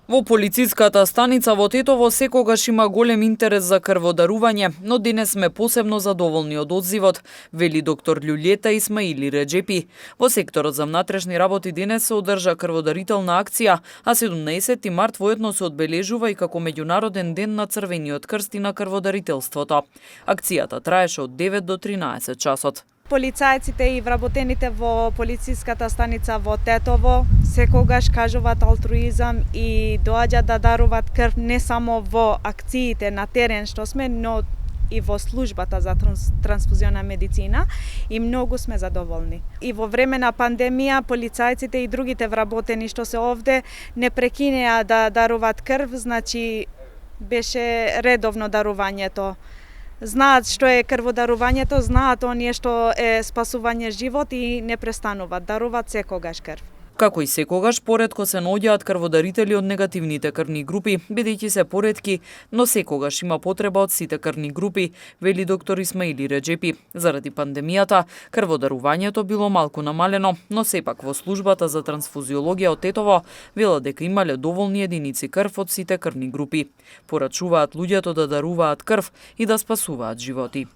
Во полициската станица во Тетово секогаш има голем интерес за крводарување, но денес сме посебно задоволни од одзивот, вели доктор Љулјета Исмаили Реџепи. Во секторот за внатрешни работи денес се одржа крводарителна акција, а 17 март воедно се одбележува и како меѓународен ден на Црвениот крст и на крводарителството. Акцијата траеше од 9 до 13 часот. Полицајците и вработените во полициската станица во Тетово секогаш кажуваат алтруизам и доаѓаат да даруваат крв не само во акциите на терен што сме, но и во службата за трансфузионна медицина и многу сме задоволни. И во време на пандемија полицајците и другите вработени што се овде не прекинеа да даруваат крв, значи беше редовно дарувањето. Знаат што е крводарувањето, знаат оние што е спасување живот и не престануваат, даруваат секогаш крв. Како и секогаш, поретко се наоѓаат крводарители од негативните крвни групи, бидејќи се поретки, но секогаш има потреба од сите крвни групи, вели доктор Исмаили Реџепи. Заради пандемијата, крводарувањето било малку намалено, но сепак во службата за трансфузиологија од Тетово велат дека имале доволни единици крв од сите крвни групи. Порачуваат луѓето да даруваат крв и да спасуваат животи.